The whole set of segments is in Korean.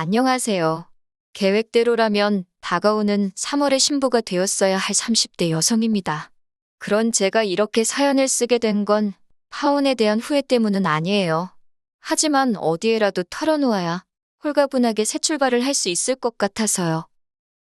안녕하세요. 계획대로라면 다가오는 3월에 신부가 되었어야 할 30대 여성입니다. 그런 제가 이렇게 사연을 쓰게 된 건 파혼에 대한 후회 때문은 아니에요. 하지만 어디에라도 털어놓아야 홀가분하게 새 출발을 할 수 있을 것 같아서요.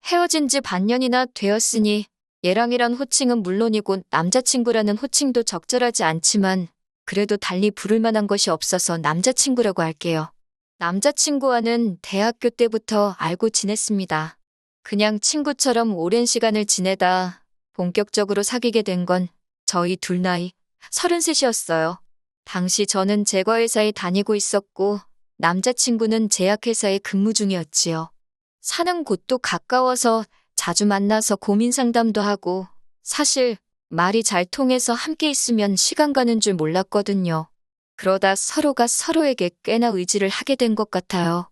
헤어진 지 반년이나 되었으니 얘랑이란 호칭은 물론이고 남자친구라는 호칭도 적절하지 않지만 그래도 달리 부를 만한 것이 없어서 남자친구라고 할게요. 남자친구와는 대학교 때부터 알고 지냈습니다. 그냥 친구처럼 오랜 시간을 지내다 본격적으로 사귀게 된 건 저희 둘 나이 33이었어요. 당시 저는 제과회사에 다니고 있었고 남자친구는 제약회사에 근무 중이었지요. 사는 곳도 가까워서 자주 만나서 고민 상담도 하고 사실 말이 잘 통해서 함께 있으면 시간 가는 줄 몰랐거든요. 그러다 서로가 서로에게 꽤나 의지를 하게 된 것 같아요.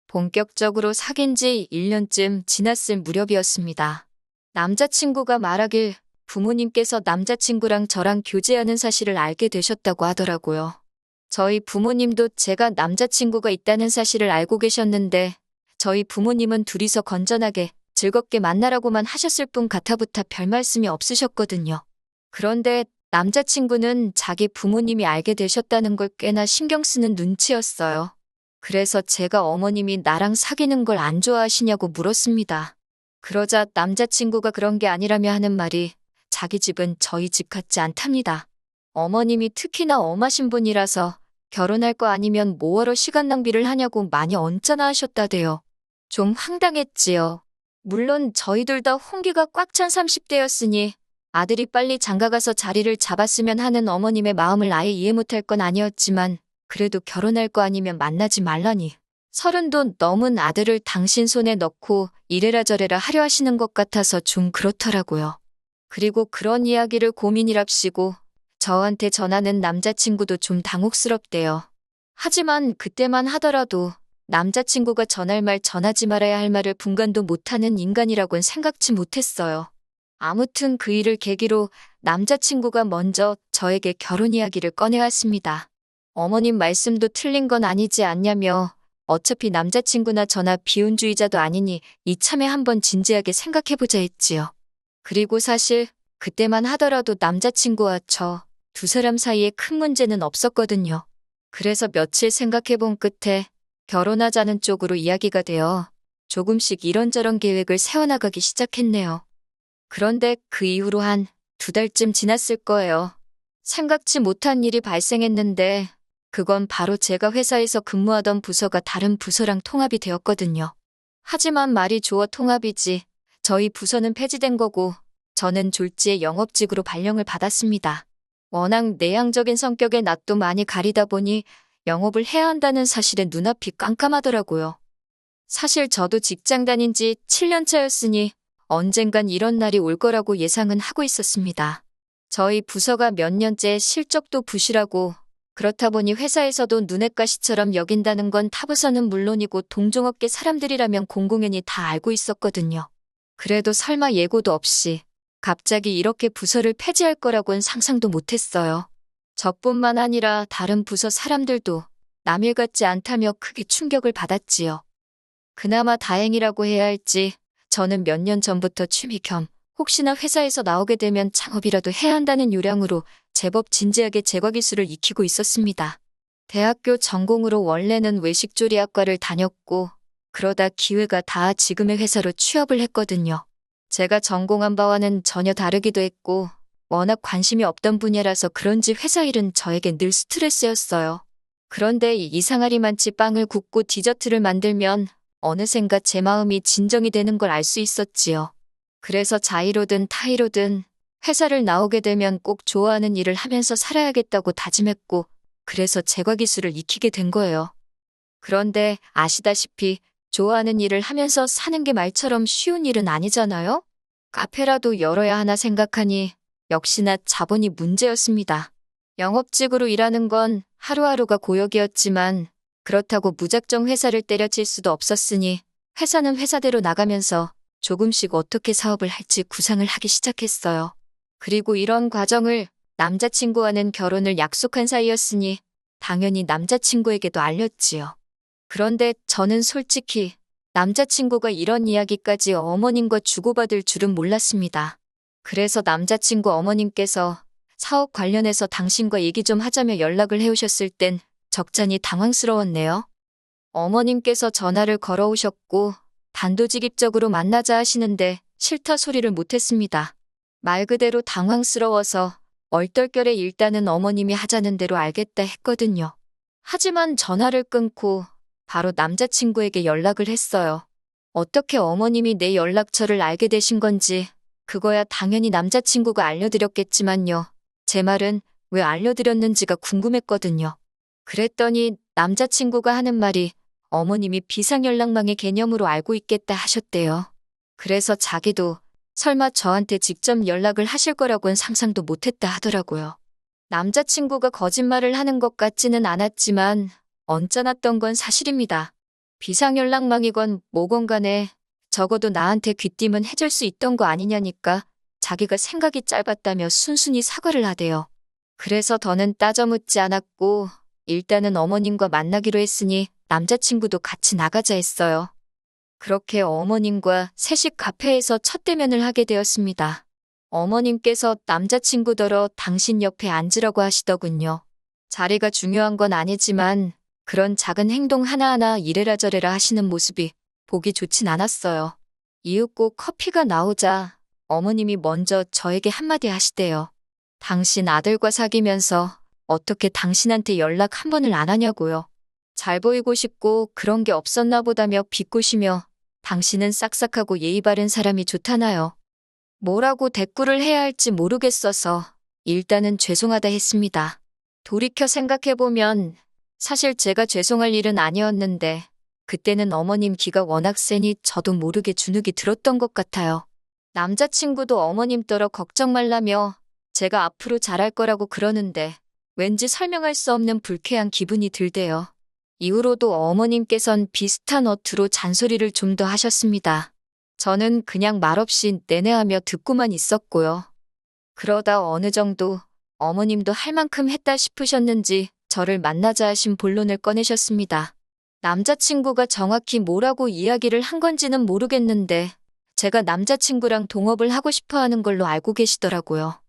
본격적으로 사귄 지 1년쯤 지났을 무렵이었습니다. 남자친구가 말하길 부모님께서 남자친구랑 저랑 교제하는 사실을 알게 되셨다고 하더라고요. 저희 부모님도 제가 남자친구가 있다는 사실을 알고 계셨는데 저희 부모님은 둘이서 건전하게 즐겁게 만나라고만 하셨을 뿐 가타부타 별 말씀이 없으셨거든요. 그런데 남자친구는 자기 부모님이 알게 되셨다는 걸 꽤나 신경 쓰는 눈치였어요. 그래서 제가 어머님이 나랑 사귀는 걸 안 좋아하시냐고 물었습니다. 그러자 남자친구가 그런 게 아니라며 하는 말이 자기 집은 저희 집 같지 않답니다. 어머님이 특히나 엄하신 분이라서 결혼할 거 아니면 뭐하러 시간 낭비를 하냐고 많이 언짢아 하셨다대요. 좀 황당했지요. 물론 저희 둘 다 홍기가 꽉 찬 30대였으니 아들이 빨리 장가가서 자리를 잡았으면 하는 어머님의 마음을 아예 이해 못할 건 아니었지만 그래도 결혼할 거 아니면 만나지 말라니. 30도 넘은 아들을 당신 손에 넣고 이래라 저래라 하려 하시는 것 같아서 좀 그렇더라고요. 그리고 그런 이야기를 고민이랍시고 저한테 전하는 남자친구도 좀 당혹스럽대요. 하지만 그때만 하더라도 남자친구가 전할 말 전하지 말아야 할 말을 분간도 못하는 인간이라고는 생각지 못했어요. 아무튼 그 일을 계기로 남자친구가 먼저 저에게 결혼 이야기를 꺼내왔습니다. 어머님 말씀도 틀린 건 아니지 않냐며 어차피 남자친구나 저나 비혼주의자도 아니니 이참에 한번 진지하게 생각해보자 했지요. 그리고 사실 그때만 하더라도 남자친구와 저 두 사람 사이에 큰 문제는 없었거든요. 그래서 며칠 생각해본 끝에 결혼하자는 쪽으로 이야기가 되어 조금씩 이런저런 계획을 세워나가기 시작했네요. 그런데 그 이후로 한 2달쯤 지났을 거예요. 생각지 못한 일이 발생했는데 그건 바로 제가 회사에서 근무하던 부서가 다른 부서랑 통합이 되었거든요. 하지만 말이 좋아 통합이지 저희 부서는 폐지된 거고 저는 졸지에 영업직으로 발령을 받았습니다. 워낙 내향적인 성격의 낯도 많이 가리다 보니 영업을 해야 한다는 사실에 눈앞이 깜깜하더라고요. 사실 저도 직장 다닌 지 7년 차였으니 언젠간 이런 날이 올 거라고 예상은 하고 있었습니다. 저희 부서가 몇 년째 실적도 부실하고 그렇다 보니 회사에서도 눈엣 가시처럼 여긴다는 건 타부서는 물론이고 동종업계 사람들이라면 공공연히 다 알고 있었거든요. 그래도 설마 예고도 없이 갑자기 이렇게 부서를 폐지할 거라고는 상상도 못했어요. 저뿐만 아니라 다른 부서 사람들도 남일 같지 않다며 크게 충격을 받았지요. 그나마 다행이라고 해야 할지 저는 몇 년 전부터 취미 겸 혹시나 회사에서 나오게 되면 창업이라도 해야 한다는 요량으로 제법 진지하게 제과기술을 익히고 있었습니다. 대학교 전공으로 원래는 외식조리학과를 다녔고 그러다 기회가 닿아 지금의 회사로 취업을 했거든요. 제가 전공한 바와는 전혀 다르기도 했고 워낙 관심이 없던 분야라서 그런지 회사 일은 저에게 늘 스트레스였어요. 그런데 이상하리만치 빵을 굽고 디저트를 만들면 어느샌가 제 마음이 진정이 되는 걸 알 수 있었지요. 그래서 자의로든 타의로든 회사를 나오게 되면 꼭 좋아하는 일을 하면서 살아야겠다고 다짐했고 그래서 제과기술을 익히게 된 거예요. 그런데 아시다시피 좋아하는 일을 하면서 사는 게 말처럼 쉬운 일은 아니잖아요? 카페라도 열어야 하나 생각하니 역시나 자본이 문제였습니다. 영업직으로 일하는 건 하루하루가 고역이었지만 그렇다고 무작정 회사를 때려칠 수도 없었으니 회사는 회사대로 나가면서 조금씩 어떻게 사업을 할지 구상을 하기 시작했어요. 그리고 이런 과정을 남자친구와는 결혼을 약속한 사이였으니 당연히 남자친구에게도 알렸지요. 그런데 저는 솔직히 남자친구가 이런 이야기까지 어머님과 주고받을 줄은 몰랐습니다. 그래서 남자친구 어머님께서 사업 관련해서 당신과 얘기 좀 하자며 연락을 해오셨을 땐 적잖이 당황스러웠네요. 어머님께서 전화를 걸어오셨고 단도직입적으로 만나자 하시는데 싫다 소리를 못했습니다. 말 그대로 당황스러워서 얼떨결에 일단은 어머님이 하자는 대로 알겠다 했거든요. 하지만 전화를 끊고 바로 남자친구에게 연락을 했어요. 어떻게 어머님이 내 연락처를 알게 되신 건지 그거야 당연히 남자친구가 알려드렸겠지만요. 제 말은 왜 알려드렸는지가 궁금했거든요. 그랬더니 남자친구가 하는 말이 어머님이 비상연락망의 개념으로 알고 있겠다 하셨대요. 그래서 자기도 설마 저한테 직접 연락을 하실 거라고는 상상도 못했다 하더라고요. 남자친구가 거짓말을 하는 것 같지는 않았지만 언짢았던 건 사실입니다. 비상연락망이건 뭐건 간에 적어도 나한테 귀띔은 해줄 수 있던 거 아니냐니까 자기가 생각이 짧았다며 순순히 사과를 하대요. 그래서 더는 따져묻지 않았고 일단은 어머님과 만나기로 했으니 남자친구도 같이 나가자 했어요. 그렇게 어머님과 셋이 카페에서 첫 대면을 하게 되었습니다. 어머님께서 남자친구더러 당신 옆에 앉으라고 하시더군요. 자리가 중요한 건 아니지만 그런 작은 행동 하나하나 이래라 저래라 하시는 모습이 보기 좋진 않았어요. 이윽고 커피가 나오자 어머님이 먼저 저에게 한마디 하시대요. 당신 아들과 사귀면서 어떻게 당신한테 연락 한 번을 안 하냐고요. 잘 보이고 싶고 그런 게 없었나 보다며 비꼬시며 당신은 싹싹하고 예의 바른 사람이 좋다나요. 뭐라고 대꾸를 해야 할지 모르겠어서 일단은 죄송하다 했습니다. 돌이켜 생각해보면 사실 제가 죄송할 일은 아니었는데 그때는 어머님 기가 워낙 세니 저도 모르게 주눅이 들었던 것 같아요. 남자친구도 어머님 떨어 걱정 말라며 제가 앞으로 잘할 거라고 그러는데 왠지 설명할 수 없는 불쾌한 기분이 들대요. 이후로도 어머님께선 비슷한 어투로 잔소리를 좀 더 하셨습니다. 저는 그냥 말없이 내내하며 듣고만 있었고요. 그러다 어느 정도 어머님도 할 만큼 했다 싶으셨는지 저를 만나자 하신 본론을 꺼내셨습니다. 남자친구가 정확히 뭐라고 이야기를 한 건지는 모르겠는데 제가 남자친구랑 동업을 하고 싶어 하는 걸로 알고 계시더라고요.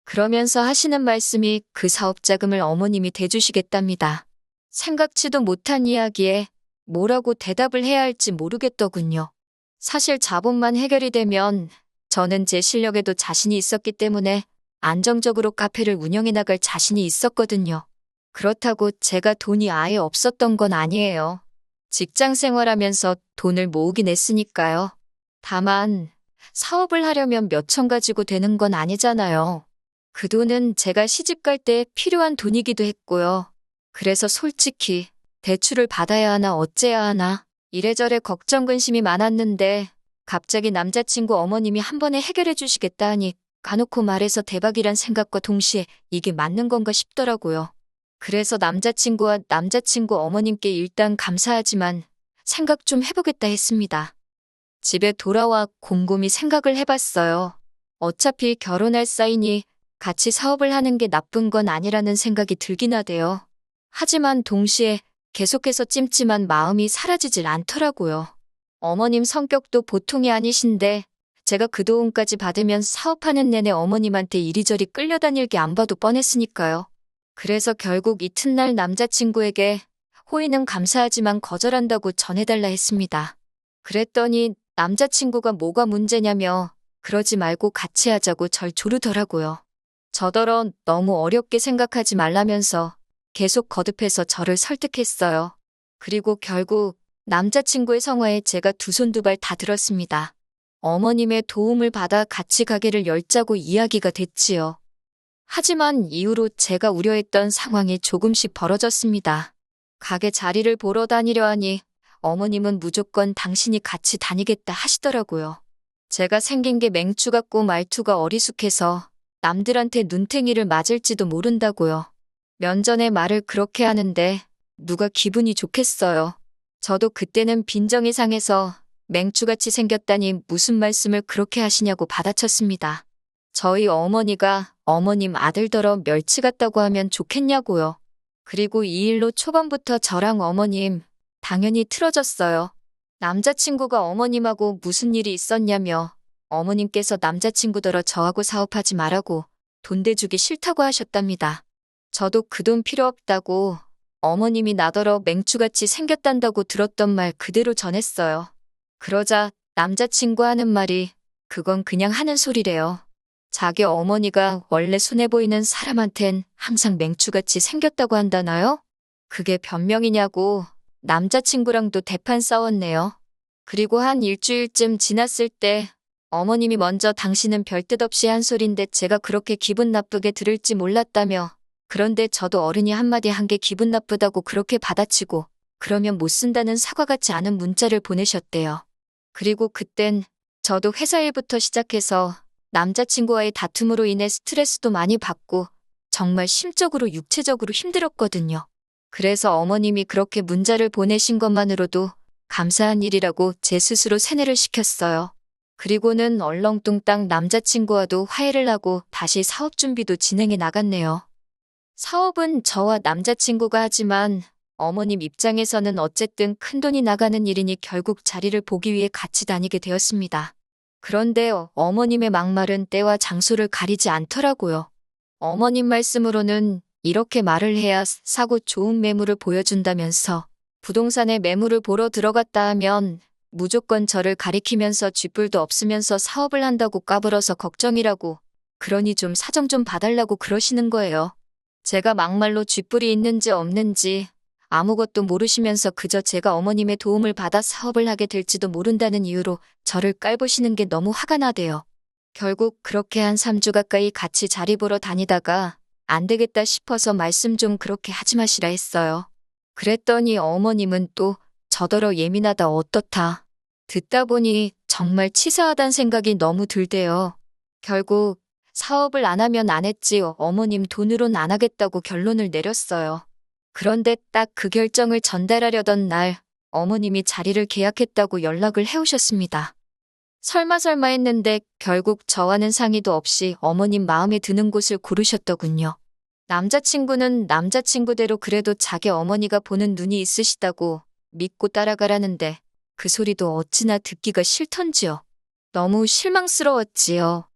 그러면서 하시는 말씀이 그 사업 자금을 어머님이 대주시겠답니다. 생각지도 못한 이야기에 뭐라고 대답을 해야 할지 모르겠더군요. 사실 자본만 해결이 되면 저는 제 실력에도 자신이 있었기 때문에 안정적으로 카페를 운영해 나갈 자신이 있었거든요. 그렇다고 제가 돈이 아예 없었던 건 아니에요. 직장 생활하면서 돈을 모으긴 했으니까요. 다만 사업을 하려면 몇 천 가지고 되는 건 아니잖아요. 그 돈은 제가 시집 갈 때 필요한 돈이기도 했고요. 그래서 솔직히 대출을 받아야 하나 어째야 하나 이래저래 걱정 근심이 많았는데 갑자기 남자친구 어머님이 한 번에 해결해 주시겠다 하니 까놓고 말해서 대박이란 생각과 동시에 이게 맞는 건가 싶더라고요. 그래서 남자친구와 남자친구 어머님께 일단 감사하지만 생각 좀 해보겠다 했습니다. 집에 돌아와 곰곰이 생각을 해봤어요. 어차피 결혼할 사이니 같이 사업을 하는 게 나쁜 건 아니라는 생각이 들긴 하대요. 하지만 동시에 계속해서 찜찜한 마음이 사라지질 않더라고요. 어머님 성격도 보통이 아니신데 제가 그 도움까지 받으면 사업하는 내내 어머님한테 이리저리 끌려다닐 게 안 봐도 뻔했으니까요. 그래서 결국 이튿날 남자친구에게 호의는 감사하지만 거절한다고 전해달라 했습니다. 그랬더니 남자친구가 뭐가 문제냐며 그러지 말고 같이 하자고 절 조르더라고요. 저더러 너무 어렵게 생각하지 말라면서 계속 거듭해서 저를 설득했어요. 그리고 결국 남자친구의 성화에 제가 두 손 두 발 다 들었습니다. 어머님의 도움을 받아 같이 가게를 열자고 이야기가 됐지요. 하지만 이후로 제가 우려했던 상황이 조금씩 벌어졌습니다. 가게 자리를 보러 다니려 하니 어머님은 무조건 당신이 같이 다니겠다 하시더라고요. 제가 생긴 게 맹추 같고 말투가 어리숙해서 남들한테 눈탱이를 맞을지도 모른다고요. 면전에 말을 그렇게 하는데 누가 기분이 좋겠어요. 저도 그때는 빈정이 상해서 맹추같이 생겼다니 무슨 말씀을 그렇게 하시냐고 받아쳤습니다. 저희 어머니가 어머님 아들더러 멸치 같다고 하면 좋겠냐고요. 그리고 이 일로 초반부터 저랑 어머님 당연히 틀어졌어요. 남자친구가 어머님하고 무슨 일이 있었냐며 어머님께서 남자친구더러 저하고 사업하지 말라고 돈 대주기 싫다고 하셨답니다. 저도 그 돈 필요 없다고 어머님이 나더러 맹추같이 생겼단다고 들었던 말 그대로 전했어요. 그러자 남자친구 하는 말이 그건 그냥 하는 소리래요. 자기 어머니가 원래 순해 보이는 사람한텐 항상 맹추같이 생겼다고 한다나요? 그게 변명이냐고 남자친구랑도 대판 싸웠네요. 그리고 한 일주일쯤 지났을 때 어머님이 먼저 당신은 별 뜻 없이 한 소린데 제가 그렇게 기분 나쁘게 들을지 몰랐다며 그런데 저도 어른이 한마디 한 게 기분 나쁘다고 그렇게 받아치고 그러면 못 쓴다는 사과 같지 않은 문자를 보내셨대요. 그리고 그땐 저도 회사 일부터 시작해서 남자친구와의 다툼으로 인해 스트레스도 많이 받고 정말 심적으로 육체적으로 힘들었거든요. 그래서 어머님이 그렇게 문자를 보내신 것만으로도 감사한 일이라고 제 스스로 세뇌를 시켰어요. 그리고는 얼렁뚱땅 남자친구와도 화해를 하고 다시 사업 준비도 진행해 나갔네요. 사업은 저와 남자친구가 하지만 어머님 입장에서는 어쨌든 큰돈이 나가는 일이니 결국 자리를 보기 위해 같이 다니게 되었습니다. 그런데 어머님의 막말은 때와 장소를 가리지 않더라고요. 어머님 말씀으로는 이렇게 말을 해야 사고 좋은 매물을 보여준다면서 부동산에 매물을 보러 들어갔다 하면 무조건 저를 가리키면서 쥐뿔도 없으면서 사업을 한다고 까불어서 걱정이라고 그러니 좀 사정 좀 봐달라고 그러시는 거예요. 제가 막말로 쥐뿔이 있는지 없는지 아무것도 모르시면서 그저 제가 어머님의 도움을 받아 사업을 하게 될지도 모른다는 이유로 저를 깔보시는 게 너무 화가 나대요. 결국 그렇게 한 3주 가까이 같이 자리 보러 다니다가 안 되겠다 싶어서 말씀 좀 그렇게 하지 마시라 했어요. 그랬더니 어머님은 또 저더러 예민하다 어떻다. 듣다 보니 정말 치사하단 생각이 너무 들대요. 결국 사업을 안 하면 안 했지 어머님 돈으론 안 하겠다고 결론을 내렸어요. 그런데 딱 그 결정을 전달하려던 날 어머님이 자리를 계약했다고 연락을 해오셨습니다. 설마 했는데 결국 저와는 상의도 없이 어머님 마음에 드는 곳을 고르셨더군요. 남자친구는 남자친구대로 그래도 자기 어머니가 보는 눈이 있으시다고 믿고 따라가라는데 그 소리도 어찌나 듣기가 싫던지요. 너무 실망스러웠지요.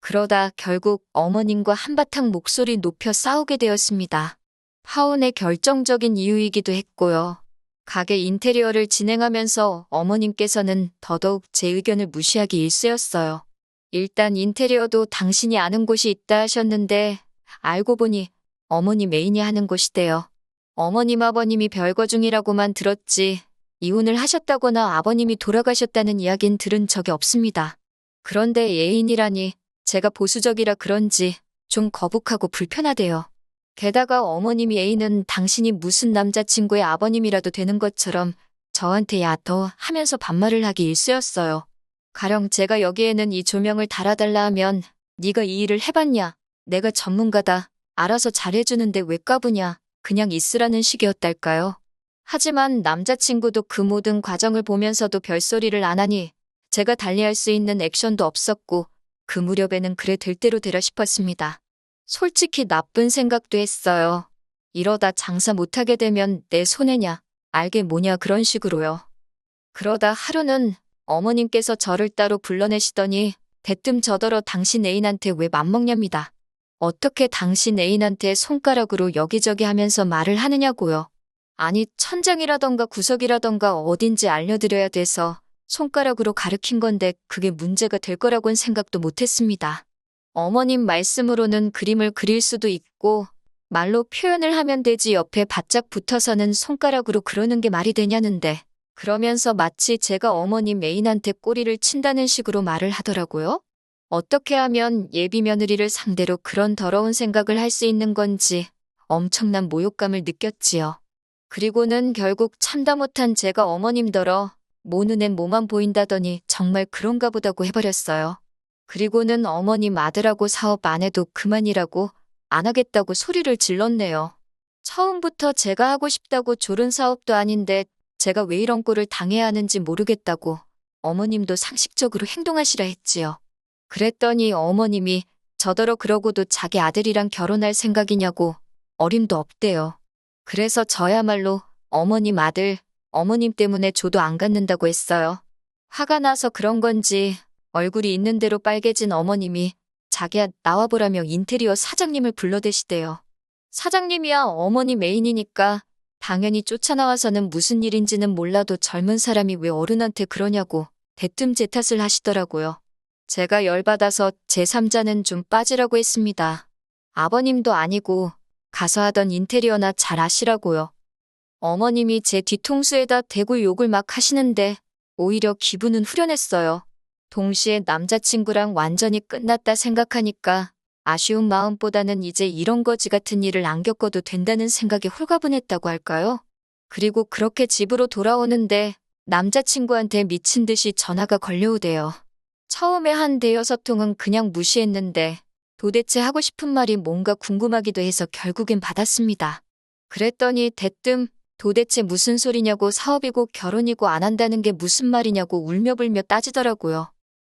그러다 결국 어머님과 한바탕 목소리 높여 싸우게 되었습니다. 파혼의 결정적인 이유이기도 했고요. 가게 인테리어를 진행하면서 어머님께서는 더더욱 제 의견을 무시하기 일쑤였어요. 일단 인테리어도 당신이 아는 곳이 있다 하셨는데 알고 보니 어머니 메인이 하는 곳이대요. 어머님 아버님이 별거 중이라고만 들었지 이혼을 하셨다거나 아버님이 돌아가셨다는 이야기는 들은 적이 없습니다. 그런데 애인이라니 제가 보수적이라 그런지 좀 거북하고 불편하대요. 게다가 어머님이 애인은 당신이 무슨 남자친구의 아버님이라도 되는 것처럼 저한테 야더 하면서 반말을 하기 일쑤였어요. 가령 제가 여기에는 이 조명을 달아달라 하면 네가 이 일을 해봤냐? 내가 전문가다. 알아서 잘해주는데 왜 까부냐? 그냥 있으라는 식이었달까요? 하지만 남자친구도 그 모든 과정을 보면서도 별소리를 안 하니 제가 달리할 수 있는 액션도 없었고 그 무렵에는 그래 될 대로 되라 싶었습니다. 솔직히 나쁜 생각도 했어요. 이러다 장사 못하게 되면 내 손해냐, 알게 뭐냐 그런 식으로요. 그러다 하루는 어머님께서 저를 따로 불러내시더니 대뜸 저더러 당신 애인한테 왜 맘먹냐입니다. 어떻게 당신 애인한테 손가락으로 여기저기 하면서 말을 하느냐고요. 아니 천장이라던가 구석이라던가 어딘지 알려드려야 돼서 손가락으로 가르친 건데 그게 문제가 될 거라고는 생각도 못했습니다. 어머님 말씀으로는 그림을 그릴 수도 있고 말로 표현을 하면 되지 옆에 바짝 붙어서는 손가락으로 그러는 게 말이 되냐는데 그러면서 마치 제가 어머님 애인한테 꼬리를 친다는 식으로 말을 하더라고요. 어떻게 하면 예비 며느리를 상대로 그런 더러운 생각을 할 수 있는 건지 엄청난 모욕감을 느꼈지요. 그리고는 결국 참다 못한 제가 어머님더러 모 눈엔 뭐만 보인다더니 정말 그런가 보다고 해버렸어요. 그리고는 어머님 아들하고 사업 안 해도 그만이라고 안 하겠다고 소리를 질렀네요. 처음부터 제가 하고 싶다고 조른 사업도 아닌데 제가 왜 이런 꼴을 당해야 하는지 모르겠다고 어머님도 상식적으로 행동하시라 했지요. 그랬더니 어머님이 저더러 그러고도 자기 아들이랑 결혼할 생각이냐고 어림도 없대요. 그래서 저야말로 어머님 아들, 어머님 때문에 조도 안 갖는다고 했어요. 화가 나서 그런 건지 얼굴이 있는 대로 빨개진 어머님이 자기야 나와보라며 인테리어 사장님을 불러대시대요. 사장님이야 어머니 메인이니까 당연히 쫓아나와서는 무슨 일인지는 몰라도 젊은 사람이 왜 어른한테 그러냐고 대뜸 제 탓을 하시더라고요. 제가 열받아서 제3자는 좀 빠지라고 했습니다. 아버님도 아니고 가서 하던 인테리어나 잘 아시라고요. 어머님이 제 뒤통수에다 대고 욕을 막 하시는데 오히려 기분은 후련했어요. 동시에 남자친구랑 완전히 끝났다 생각하니까 아쉬운 마음보다는 이제 이런 거지 같은 일을 안 겪어도 된다는 생각에 홀가분했다고 할까요? 그리고 그렇게 집으로 돌아오는데 남자친구한테 미친 듯이 전화가 걸려오대요. 처음에 한 대여섯 통은 그냥 무시했는데 도대체 하고 싶은 말이 뭔가 궁금하기도 해서 결국엔 받았습니다. 그랬더니 대뜸 도대체 무슨 소리냐고 사업이고 결혼이고 안 한다는 게 무슨 말이냐고 울며불며 따지더라고요.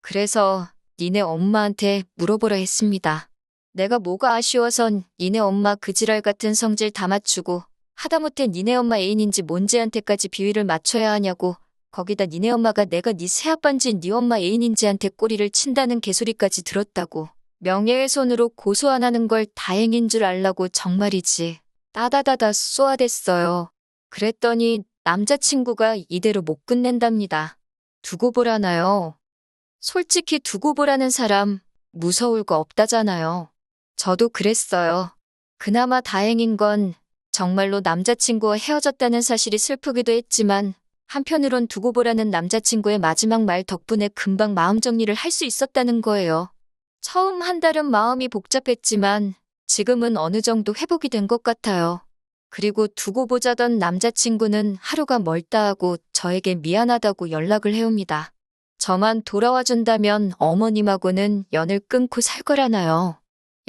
그래서 니네 엄마한테 물어보라 했습니다. 내가 뭐가 아쉬워선 니네 엄마 그 지랄 같은 성질 다 맞추고 하다못해 니네 엄마 애인인지 뭔지한테까지 비위를 맞춰야 하냐고 거기다 니네 엄마가 내가 니 새아빠인지 니 엄마 애인인지한테 꼬리를 친다는 개소리까지 들었다고 명예훼손으로 고소 안 하는 걸 다행인 줄 알라고 정말이지 따다다다 쏘아댔어요. 그랬더니 남자친구가 이대로 못 끝낸답니다. 두고 보라나요? 솔직히 두고 보라는 사람 무서울 거 없다잖아요. 저도 그랬어요. 그나마 다행인 건 정말로 남자친구와 헤어졌다는 사실이 슬프기도 했지만 한편으론 두고 보라는 남자친구의 마지막 말 덕분에 금방 마음 정리를 할 수 있었다는 거예요. 처음 한 달은 마음이 복잡했지만 지금은 어느 정도 회복이 된 것 같아요. 그리고 두고 보자던 남자친구는 하루가 멀다 하고 저에게 미안하다고 연락을 해옵니다. 저만 돌아와 준다면 어머님하고는 연을 끊고 살 거라나요.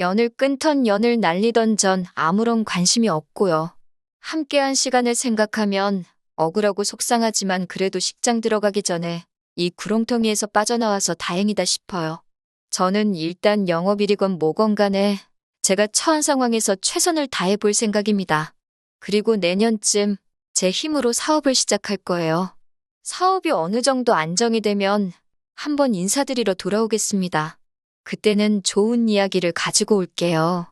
연을 끊던 연을 날리던 전 아무런 관심이 없고요. 함께한 시간을 생각하면 억울하고 속상하지만 그래도 식장 들어가기 전에 이 구렁텅이에서 빠져나와서 다행이다 싶어요. 저는 일단 영업일이건 뭐건 간에 제가 처한 상황에서 최선을 다해 볼 생각입니다. 그리고 내년쯤 제 힘으로 사업을 시작할 거예요. 사업이 어느 정도 안정이 되면 한번 인사드리러 돌아오겠습니다. 그때는 좋은 이야기를 가지고 올게요.